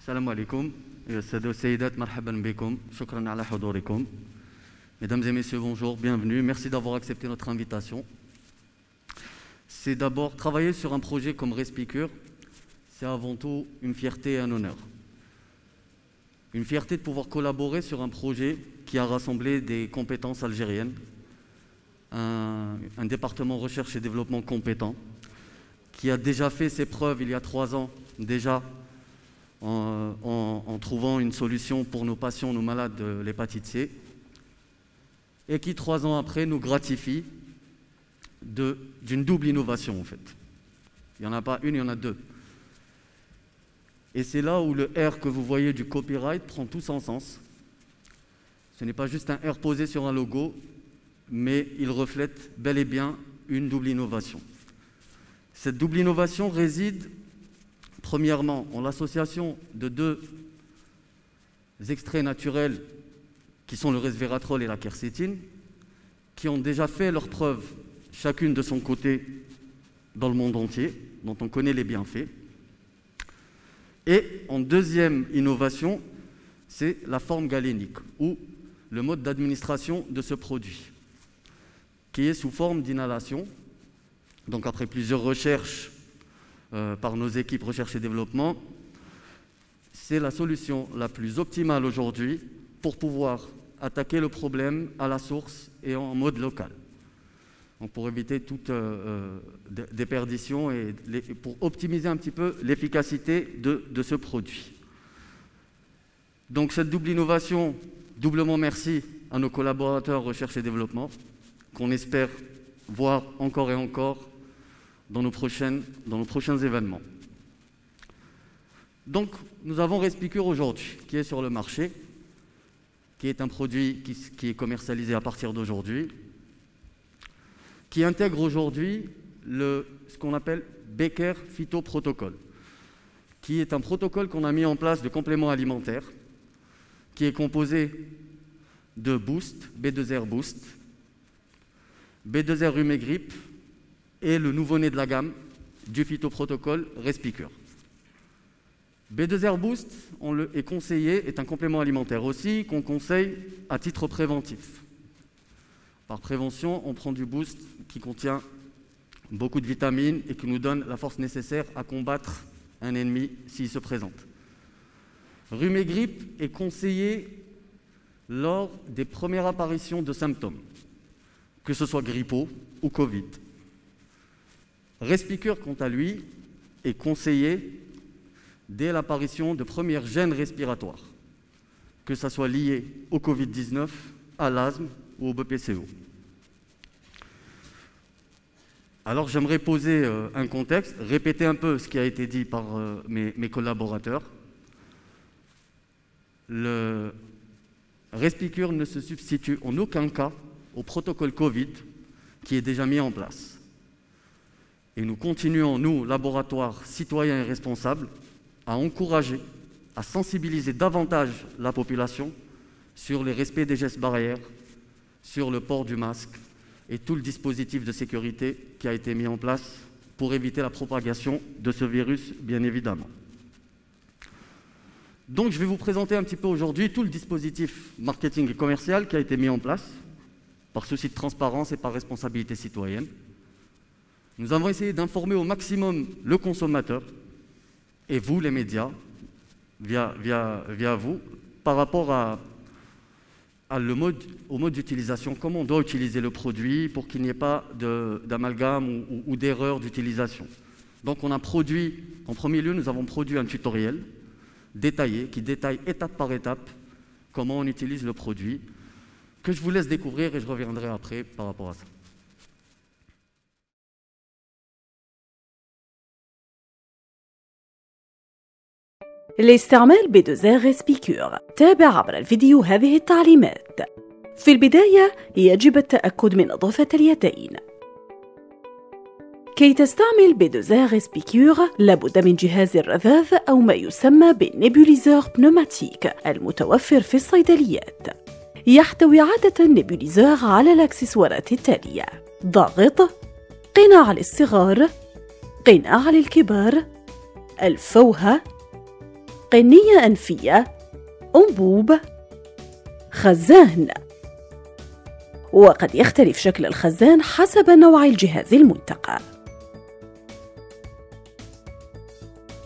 السلام عليكم أيها السادة والسيدات مرحبا بكم شكرا على حضوركم. Mesdames et messieurs, bonjour, bienvenue. Merci d'avoir accepté notre invitation. C'est d'abord travailler sur un projet comme Respiqure, c'est avant tout une fierté et un honneur. Une fierté de pouvoir collaborer sur un projet qui a rassemblé des compétences algériennes, un département recherche et développement compétent, qui a déjà fait ses preuves il y a 3 ans, déjà en trouvant une solution pour nos patients, nos malades de l'hépatite C, et qui 3 ans après nous gratifie d'une double innovation en fait. Il n'y en a pas une, il y en a 2. Et c'est là où le R que vous voyez du copyright prend tout son sens. Ce n'est pas juste un R posé sur un logo, mais il reflète bel et bien une double innovation. Cette double innovation réside premièrement en l'association de 2 extraits naturels qui sont le resveratrol et la quercétine, qui ont déjà fait leurs preuves, chacune de son côté, dans le monde entier, dont on connaît les bienfaits. Et en deuxième innovation, c'est la forme galénique, ou le mode d'administration de ce produit, qui est sous forme d'inhalation. Donc après plusieurs recherches par nos équipes recherche et développement, c'est la solution la plus optimale aujourd'hui pour pouvoir attaquer le problème à la source et en mode local. Donc pour éviter toute déperdition et pour optimiser un petit peu l'efficacité de ce produit. Donc cette double innovation, doublement merci à nos collaborateurs recherche et développement, qu'on espère voir encore et encore dans nos prochains événements. Donc nous avons Respiqure aujourd'hui, qui est sur le marché, qui est un produit qui est commercialisé à partir d'aujourd'hui, qui intègre aujourd'hui ce qu'on appelle Becker Phytoprotocol, qui est un protocole qu'on a mis en place de compléments alimentaires, qui est composé de Boost, B2R Boost, B2R Rhume et Grippe, et le nouveau-né de la gamme du phytoprotocole Respiqure. B2R Boost est conseillé, est un complément alimentaire aussi qu'on conseille à titre préventif. Par prévention, on prend du Boost qui contient beaucoup de vitamines et qui nous donne la force nécessaire à combattre un ennemi s'il se présente. Rhume et grippe est conseillé lors des premières apparitions de symptômes, que ce soit grippaux ou Covid. Respiqure, quant à lui, est conseillé dès l'apparition de premières gènes respiratoires, que ce soit lié au Covid-19, à l'asthme ou au BPCO. Alors j'aimerais poser un contexte, répéter un peu ce qui a été dit par mes collaborateurs. Le Respiqure ne se substitue en aucun cas au protocole Covid qui est déjà mis en place. Et nous continuons, nous, laboratoires citoyens et responsables, à encourager, à sensibiliser davantage la population sur le respect des gestes barrières, sur le port du masque et tout le dispositif de sécurité qui a été mis en place pour éviter la propagation de ce virus, bien évidemment. Donc je vais vous présenter un petit peu aujourd'hui tout le dispositif marketing et commercial qui a été mis en place par souci de transparence et par responsabilité citoyenne. Nous avons essayé d'informer au maximum le consommateur et vous, les médias, via vous, par rapport au mode d'utilisation, comment on doit utiliser le produit pour qu'il n'y ait pas d'amalgame ou d'erreur d'utilisation. Donc on a produit, en premier lieu, nous avons produit un tutoriel détaillé, qui détaille étape par étape comment on utilise le produit, que je vous laisse découvrir et je reviendrai après par rapport à ça. لاستعمال B2R Respiqure تابع عبر الفيديو هذه التعليمات. في البداية يجب التأكد من نظافة اليدين. كي تستعمل B2R Respiqure لابد من جهاز الرذاذ أو ما يسمى بالنيبوليزور بنوماتيك المتوفر في الصيدليات. يحتوي عادة النيبوليزور على الأكسسوارات التالية: ضاغط، قناع للصغار، قناع للكبار، الفوهة، قنية أنفية، أنبوب، خزان. وقد يختلف شكل الخزان حسب نوع الجهاز المنتقى.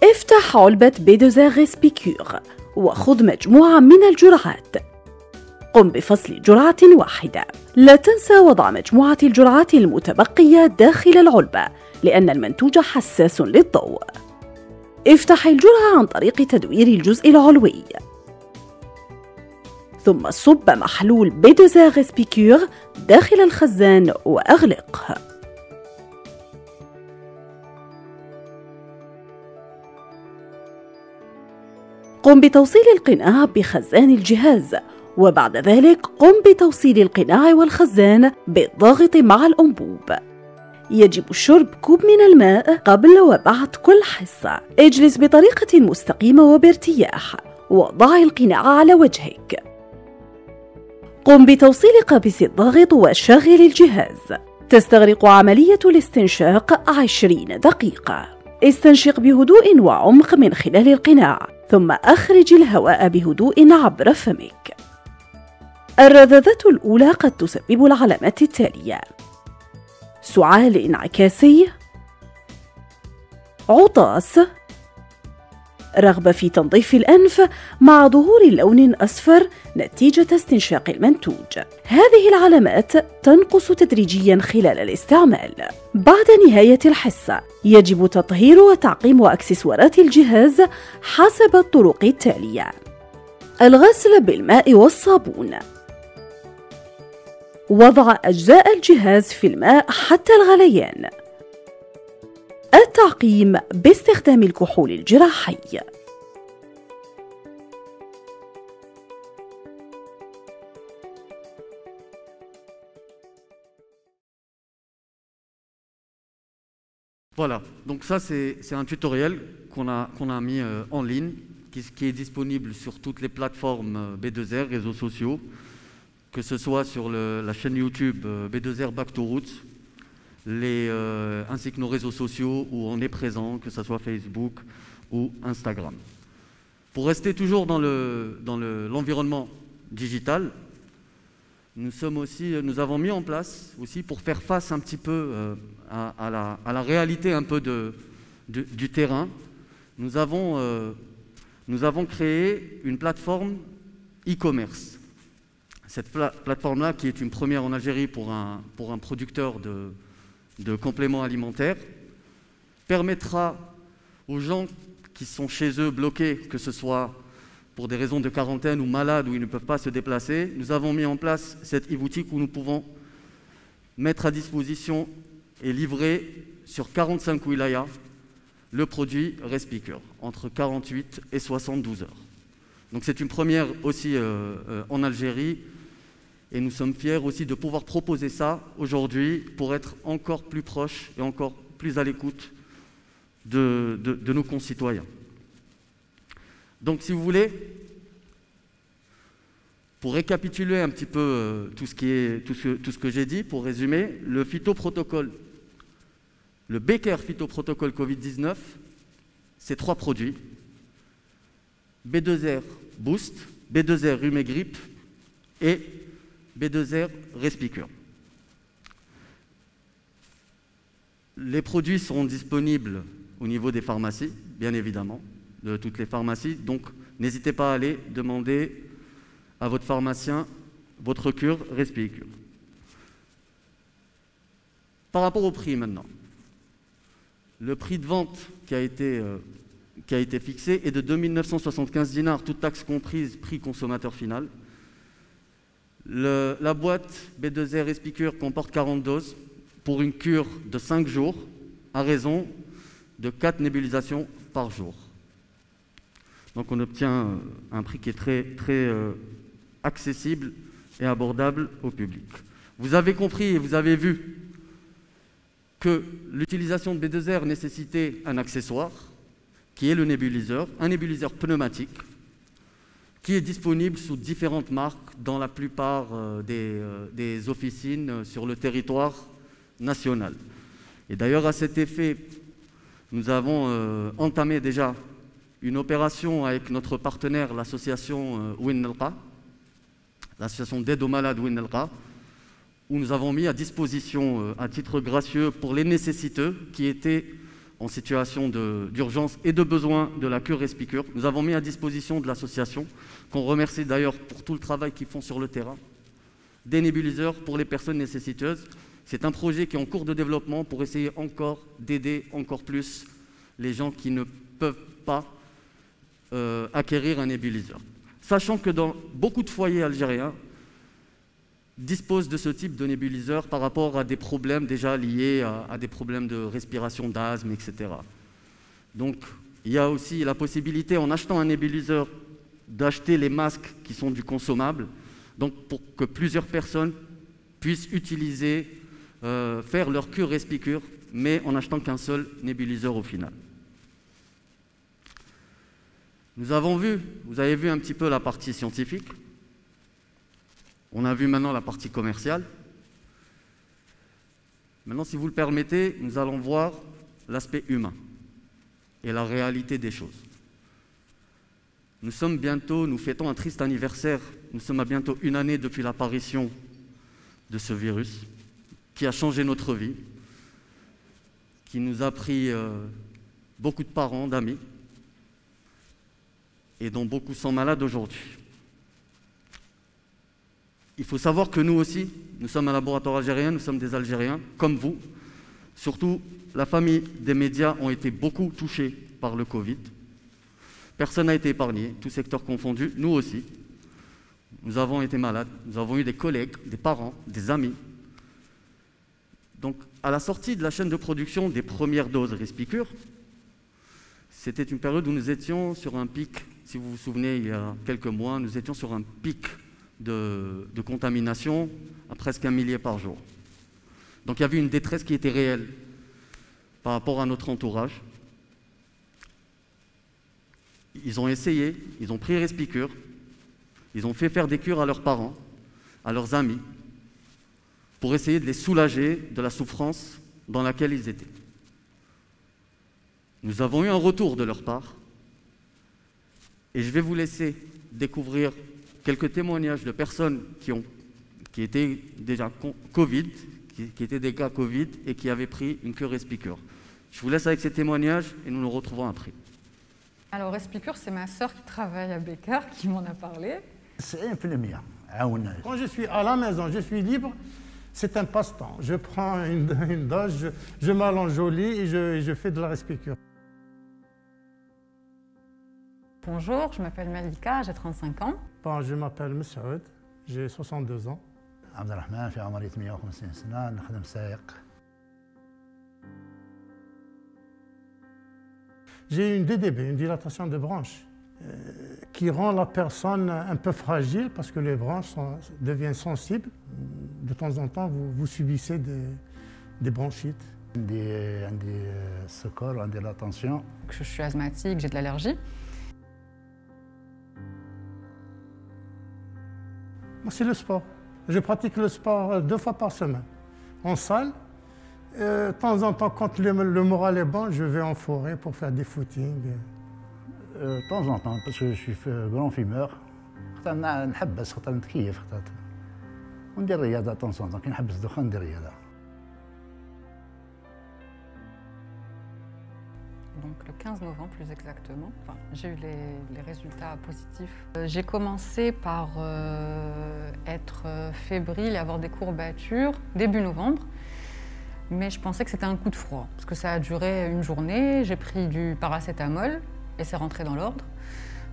افتح علبة B2R ريسبيكور وخذ مجموعة من الجرعات. قم بفصل جرعة واحدة. لا تنسى وضع مجموعة الجرعات المتبقية داخل العلبة لأن المنتوج حساس للضوء. افتح الجرعة عن طريق تدوير الجزء العلوي، ثم صب محلول B2R ريسبيكور داخل الخزان وأغلقه. قم بتوصيل القناع بخزان الجهاز، وبعد ذلك قم بتوصيل القناع والخزان بالضغط مع الأنبوب. يجب شرب كوب من الماء قبل وبعد كل حصة. اجلس بطريقة مستقيمة وبارتياح، وضع القناع على وجهك. قم بتوصيل قابس الضغط وشغل الجهاز. تستغرق عملية الاستنشاق 20 دقيقة. استنشق بهدوء وعمق من خلال القناع، ثم أخرج الهواء بهدوء عبر فمك. الرذاذة الأولى قد تسبب العلامات التالية: سعال انعكاسي، عطاس، رغبة في تنظيف الأنف مع ظهور لون أصفر نتيجة استنشاق المنتوج. هذه العلامات تنقص تدريجياً خلال الاستعمال. بعد نهاية الحصة يجب تطهير وتعقيم أكسسوارات الجهاز حسب الطرق التالية: الغسل بالماء والصابون، وضع أجزاء الجهاز في الماء حتى الغليان، التعقيم باستخدام الكحول الجراحي. Voilà, donc ça c'est un tutoriel qu'on a mis en ligne, qui est disponible sur toutes les plateformes B2R, réseaux sociaux, que ce soit sur la chaîne YouTube B2R Back to Roots, ainsi que nos réseaux sociaux où on est présent, que ce soit Facebook ou Instagram. Pour rester toujours dans l'environnement digital, nous avons mis en place aussi, pour faire face un petit peu à la réalité un peu du terrain, nous avons créé une plateforme e-commerce. Cette plateforme-là, qui est une première en Algérie pour un producteur de compléments alimentaires, permettra aux gens qui sont chez eux bloqués, que ce soit pour des raisons de quarantaine ou malades, où ils ne peuvent pas se déplacer. Nous avons mis en place cette e-boutique où nous pouvons mettre à disposition et livrer sur 45 wilayas le produit Respikur, entre 48 et 72 heures. Donc c'est une première aussi en Algérie, et nous sommes fiers aussi de pouvoir proposer ça aujourd'hui pour être encore plus proche et encore plus à l'écoute de nos concitoyens. Donc si vous voulez, pour récapituler un petit peu tout ce que j'ai dit, pour résumer, le phytoprotocole, le Becker phytoprotocole Covid-19, c'est 3 produits: B2R Boost, B2R Rhume et Grippe et B2R Respikur. Les produits seront disponibles au niveau des pharmacies, bien évidemment, de toutes les pharmacies. Donc, n'hésitez pas à aller demander à votre pharmacien votre cure Respikur. Par rapport au prix maintenant, le prix de vente qui a été fixé est de 2 975 dinars, toute taxe comprise, prix consommateur final. La boîte B2R Respikur comporte 40 doses pour une cure de 5 jours à raison de 4 nébulisations par jour. Donc on obtient un prix qui est très accessible et abordable au public. Vous avez compris et vous avez vu que l'utilisation de B2R nécessitait un accessoire qui est le nébuliseur, un nébuliseur pneumatique qui est disponible sous différentes marques dans la plupart des officines sur le territoire national. Et d'ailleurs, à cet effet, nous avons entamé déjà une opération avec notre partenaire, l'association Win Nelqa, l'association d'aide aux malades Win Nelqa, où nous avons mis à disposition, à titre gracieux, pour les nécessiteux qui étaient en situation d'urgence et de besoin de la cure Respicure, nous avons mis à disposition de l'association, qu'on remercie d'ailleurs pour tout le travail qu'ils font sur le terrain, des nébuliseurs pour les personnes nécessiteuses. C'est un projet qui est en cours de développement pour essayer encore d'aider encore plus les gens qui ne peuvent pas acquérir un nébuliseur. Sachant que dans beaucoup de foyers algériens, disposent de ce type de nébuliseur par rapport à des problèmes déjà liés à des problèmes de respiration, d'asthme, etc. Donc, il y a aussi la possibilité, en achetant un nébuliseur, d'acheter les masques qui sont du consommable, donc pour que plusieurs personnes puissent utiliser, faire leur cure Respicure, mais en achetant qu'un seul nébuliseur au final. Nous avons vu, vous avez vu un petit peu la partie scientifique. On a vu maintenant la partie commerciale. Maintenant, si vous le permettez, nous allons voir l'aspect humain et la réalité des choses. Nous fêtons un triste anniversaire. Nous sommes à bientôt 1 année depuis l'apparition de ce virus qui a changé notre vie, qui nous a pris beaucoup de parents, d'amis, et dont beaucoup sont malades aujourd'hui. Il faut savoir que nous aussi, nous sommes un laboratoire algérien, nous sommes des Algériens, comme vous. Surtout, la famille des médias ont été beaucoup touchés par le Covid. Personne n'a été épargné, tout secteur confondu, nous aussi. Nous avons été malades, nous avons eu des collègues, des parents, des amis. Donc, à la sortie de la chaîne de production des premières doses Respicure, c'était une période où nous étions sur un pic, si vous vous souvenez, il y a quelques mois, nous étions sur un pic de contamination à presque 1 millier par jour. Donc il y avait une détresse qui était réelle par rapport à notre entourage. Ils ont essayé, ils ont pris Respicure, ils ont fait faire des cures à leurs parents, à leurs amis, pour essayer de les soulager de la souffrance dans laquelle ils étaient. Nous avons eu un retour de leur part, et je vais vous laisser découvrir quelques témoignages de personnes qui étaient déjà Covid, qui étaient des cas Covid et qui avaient pris une cure Respicure. Je vous laisse avec ces témoignages et nous nous retrouvons après. Alors Respicure, c'est ma sœur qui travaille à Becker qui m'en a parlé. Quand je suis à la maison, je suis libre, c'est un passe-temps. Je prends une dose, je m'allonge au lit et je fais de la Respicure. Bonjour, je m'appelle Malika, j'ai 35 ans. Bon, je m'appelle Moussaoud, j'ai 62 ans. Abdelrahman, في عمري 58 سنة نخدم سائق. J'ai une DDB, une dilatation de branches, qui rend la personne un peu fragile parce que les branches deviennent sensibles. De temps en temps, vous subissez des bronchites. عندي السكر وعندي la tension. Je suis asthmatique, j'ai de l'allergie. Moi, c'est le sport. Je pratique le sport 2 fois par semaine, en salle. De temps en temps, quand le moral est bon, je vais en forêt pour faire des footings. De temps en temps, parce que je suis grand fumeur. نحب بس خاطر نتكيف خاطر وندير رياضة de temps en temps. كي نحبس الدخان ندير رياضة. Donc le 15 novembre plus exactement, j'ai eu les résultats positifs. J'ai commencé par être fébrile et avoir des courbatures début novembre, mais je pensais que c'était un coup de froid, parce que ça a duré une journée, j'ai pris du paracétamol et c'est rentré dans l'ordre.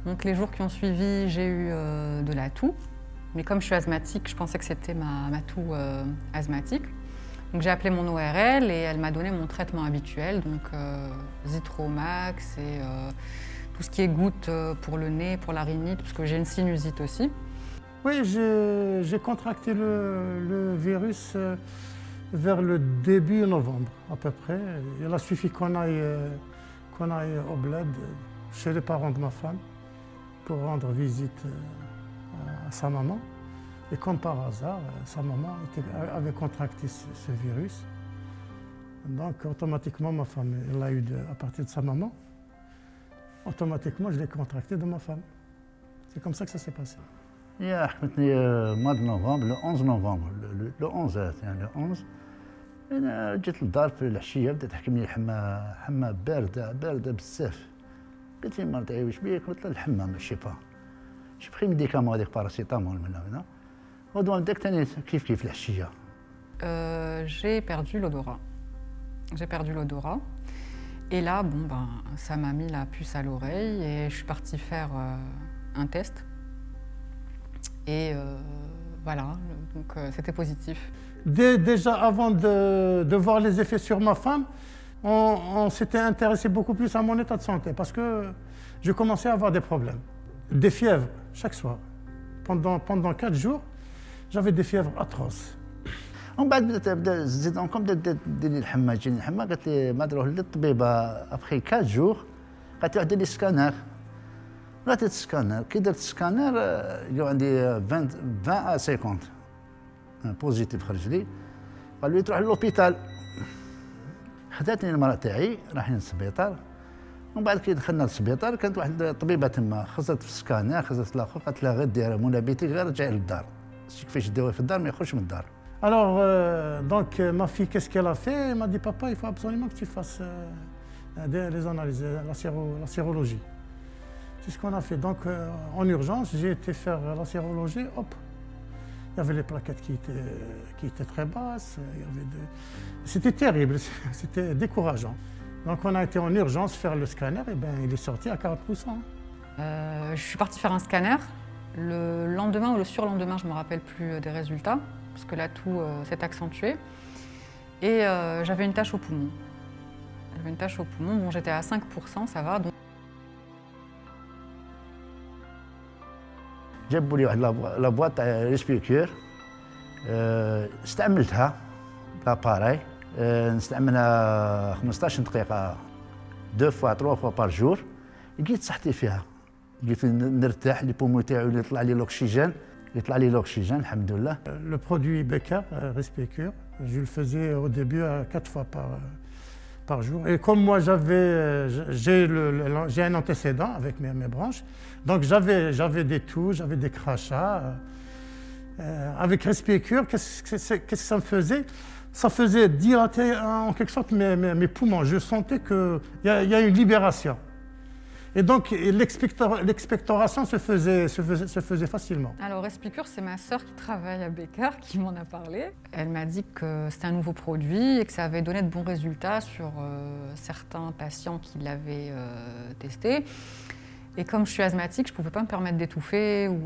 Donc les jours qui ont suivi, j'ai eu de la toux, mais comme je suis asthmatique, je pensais que c'était ma toux asthmatique. Donc j'ai appelé mon ORL et elle m'a donné mon traitement habituel, donc Zithromax et tout ce qui est gouttes pour le nez, pour la rhinite, parce que j'ai une sinusite aussi. Oui, j'ai contracté le virus vers le début novembre à peu près. Il a suffi qu'on aille au bled chez les parents de ma femme pour rendre visite à sa maman. Et comme par hasard, sa maman avait contracté ce virus. Donc automatiquement, ma femme l'a eu à partir de sa maman. automatiquement, je l'ai contracté de ma femme. C'est comme ça que ça s'est passé. يا حكمتني mois de novembre le 11 novembre le 11 يعني le 11 انا جيت للدار في العشيه بدات تحكم لي الحمى بارده بزاف. قلت لي مرتي واش بيك؟ قلت لها الحمى ماشي با جي بخي ميديكامون هذيك باراسيتامول من هنا ودوان بداك ثاني كيف العشيه. J'ai perdu l'odorat. J'ai perdu l'odorat. Et là, bon, ben, ça m'a mis la puce à l'oreille et je suis partie faire un test. Et voilà, donc c'était positif. Déjà avant de voir les effets sur ma femme, on s'était intéressé beaucoup plus à mon état de santé parce que je commençais à avoir des problèmes. Des fièvres chaque soir. Pendant 4 jours, j'avais des fièvres atroces. ومن بعد بدا زيد اونكم بدات دير لي الحمى تجيني الحمى قالت لي ما نروح للطبيبه ابخي 4 جور قالت لي دير لي سكانر. درت السكانر كي درت السكانر جاو عندي 20 à 50 بوزيتيف خرج لي. قالوا لي تروح للوبيتال. خداتني المراه تاعي رايحين للسبيطار. ومن بعد كي دخلنا للسبيطار كانت واحد الطبيبه تما خزت في السكانر خزت الاخر قالت لها غير دير منابيتي غير رجعي للدار. كيفاش داوي في الدار ما يخرجش من الدار. Alors, donc, ma fille, qu'est-ce qu'elle a fait? Elle m'a dit, papa, il faut absolument que tu fasses les analyses, la sérologie. C'est ce qu'on a fait. Donc, en urgence, j'ai été faire la sérologie. Hop, il y avait les plaquettes qui étaient très basses. C'était terrible, c'était décourageant. Donc, on a été en urgence faire le scanner. Et ben, il est sorti à 40%. Je suis partie faire un scanner. Le lendemain ou le surlendemain, je ne me rappelle plus des résultats, parce que là, tout s'est accentué. Et j'avais une tache au poumon. J'avais une tache au poumon. Bon, j'étais à 5%, ça va. Donc... جابوا لي واحد لابواط تاع ريسبيكور استعملتها لاباراي نستعملها 15 دقيقة 2 fois 3 fois par jour. لقيت صحتي فيها لقيت نرتاح لي بومو تاعي يطلع لي l'oxygène الحمد لله. Le produit Becker Respirecure, je le faisais au début 4 fois par jour. Et comme moi j'ai un antécédent avec mes branches, donc j'avais des toux, j'avais des crachats. Avec Respirecure, qu'est-ce que ça me faisait? Ça faisait dilater en quelque sorte mes poumons. Je sentais qu'il y a une libération. Et donc l'expectoration se faisait facilement. Alors Respirecure, c'est ma sœur qui travaille à Becker qui m'en a parlé. Elle m'a dit que c'était un nouveau produit et que ça avait donné de bons résultats sur certains patients qui l'avaient testé. Et comme je suis asthmatique, je ne pouvais pas me permettre d'étouffer ou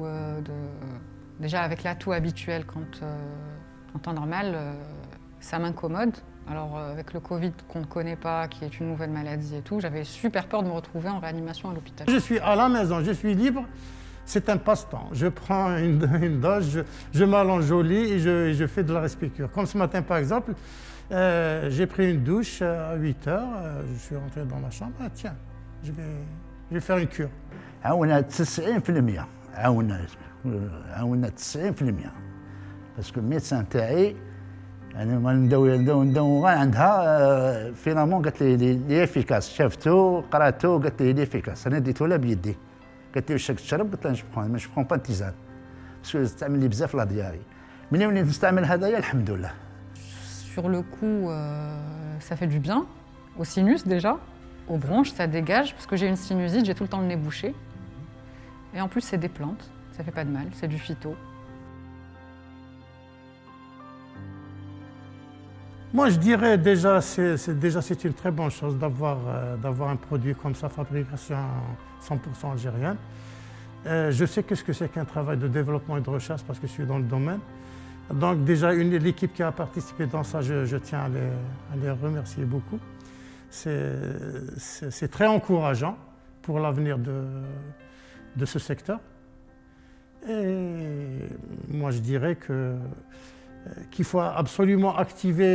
déjà avec la toux habituelle en temps normal, ça m'incommode. Alors avec le Covid qu'on ne connaît pas, qui est une nouvelle maladie et tout, j'avais super peur de me retrouver en réanimation à l'hôpital. Je suis à la maison, je suis libre, c'est un passe-temps. Je prends une dose, je m'allonge au lit et je fais de la Respirecure. Comme ce matin par exemple, j'ai pris une douche à 8 heures, je suis rentré dans ma chambre, tiens, je vais faire une cure. عاونا 90% عاونا 90% باسكو الميدسان تاعي يعني ما نداو عندها فينامون قالت لي افيكاس شافته قراته قالت لي افيكاس انا ديته لها بيدي قالت لي واش راك تشرب قلت لها جو بخون با تيزان باسكو تستعمل لي بزاف لا دياري منين وليت نستعمل هذايا الحمد لله. Sur le coup, ça fait du bien au sinus déjà, aux bronches, ça dégage parce que j'ai une sinusite, j'ai tout le temps le nez bouché. Et en plus, c'est des plantes, ça fait pas de mal, c'est du phyto. Moi, je dirais déjà, c'est une très bonne chose d'avoir un produit comme ça, fabrication 100% algérienne. Je sais ce que c'est qu'un travail de développement et de recherche parce que je suis dans le domaine. Donc déjà, l'équipe qui a participé dans ça, je tiens à les remercier beaucoup. C'est très encourageant pour l'avenir de ce secteur. Et moi, je dirais qu'il faut absolument activer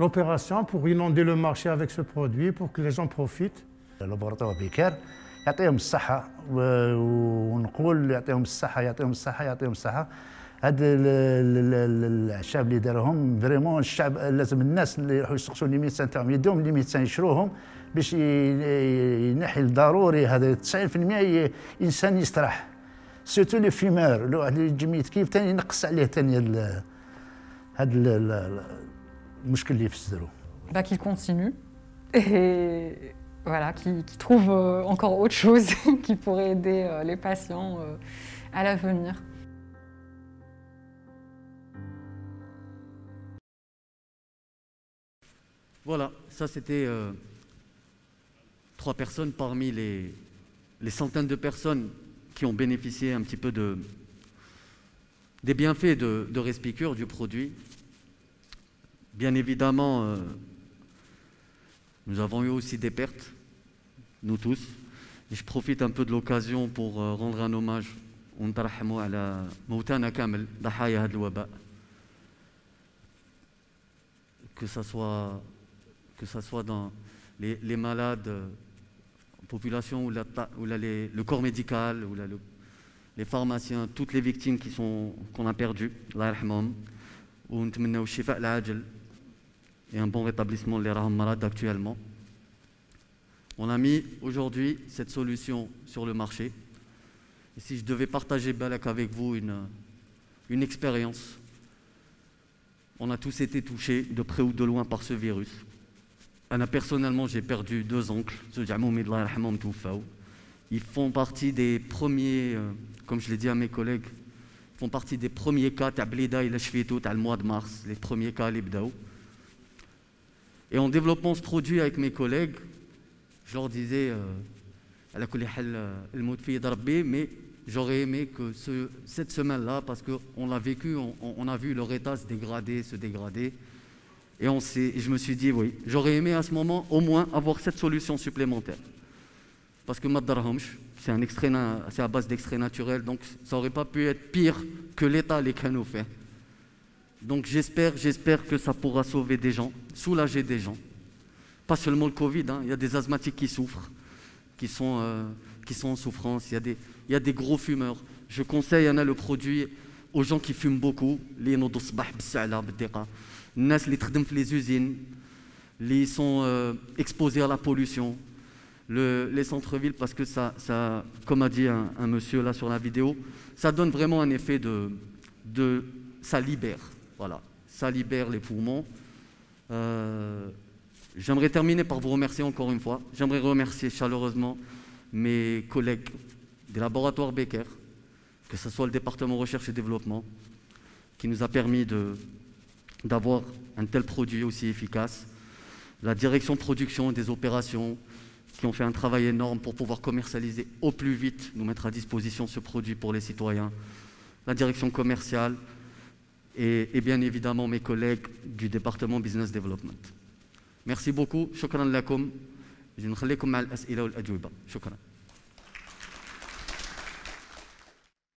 l'opération pour inonder le marché avec ce produit, pour que les gens profitent. لابوراتوار بيكار يعطيهم الصحة ونقول يعطيهم الصحة يعطيهم الصحة يعطيهم الصحة هاد العشاب اللي داروهم فريمون الشعب لازم الناس اللي يروحوا يسقسوا لي ميدسان تاعهم يدوهم لي ميدسان يشروهم باش ينحي الضروري هذا 90% انسان يستراح سيرتو لي فيمور لو واحد يجي ميت كيف ثاني ينقص عليه ثاني هذا المشكل اللي في الصدرو. Qu'il continue et voilà, qui trouve encore autre chose qui pourrait aider les patients à l'avenir. Voilà, ça c'était 3 personnes parmi les centaines de personnes qui ont bénéficié un petit peu des bienfaits de Respicure, du produit. Bien évidemment, nous avons eu aussi des pertes, nous tous. Et je profite un peu de l'occasion pour rendre un hommage ونترحموا على موتانا كامل ضحايا هذا الوباء. Que ça soit dans les malades, population, ou le corps médical, ou les pharmaciens, toutes les victimes qu'on a perdues, Allah yarhamhom, ou نتمنوا الشفاء العاجل et un bon rétablissement les rares malades actuellement. On a mis aujourd'hui cette solution sur le marché. Et si je devais partager Balak avec vous une expérience, on a tous été touchés de près ou de loin par ce virus. Personnellement, j'ai perdu 2 oncles. Ils font partie des premiers, comme je l'ai dit à mes collègues, font partie des premiers cas le mois de mars, les premiers cas l'ibdaou. Et en développant ce produit avec mes collègues, je leur disais, mais j'aurais aimé que cette semaine-là, parce qu'on l'a vécu, on a vu leur état se dégrader. Et je me suis dit, oui, j'aurais aimé à ce moment au moins avoir cette solution supplémentaire. Parce que c'est à base d'extrait naturel, donc ça n'aurait pas pu être pire que l'état les canaux fait. Donc j'espère que ça pourra sauver des gens, soulager des gens. Pas seulement le Covid, il y a des asthmatiques qui souffrent, qui sont en souffrance, il y a des gros fumeurs. Je conseille le produit aux gens qui fument beaucoup, les les usines, les sont exposés à la pollution, les centres-villes, parce que ça, comme a dit un monsieur là sur la vidéo, ça donne vraiment un effet ça libère, voilà, ça libère les poumons. J'aimerais terminer par vous remercier encore une fois. J'aimerais remercier chaleureusement mes collègues des laboratoires Becker, que ce soit le département recherche et développement, qui nous a permis d'avoir un tel produit aussi efficace, la direction production et des opérations, qui ont fait un travail énorme pour pouvoir commercialiser au plus vite, nous mettre à disposition ce produit pour les citoyens, la direction commerciale et bien évidemment mes collègues du département Business Development. Merci beaucoup, shukran lakum. Je vais vous laisser avec les questions et les réponses. Shukran.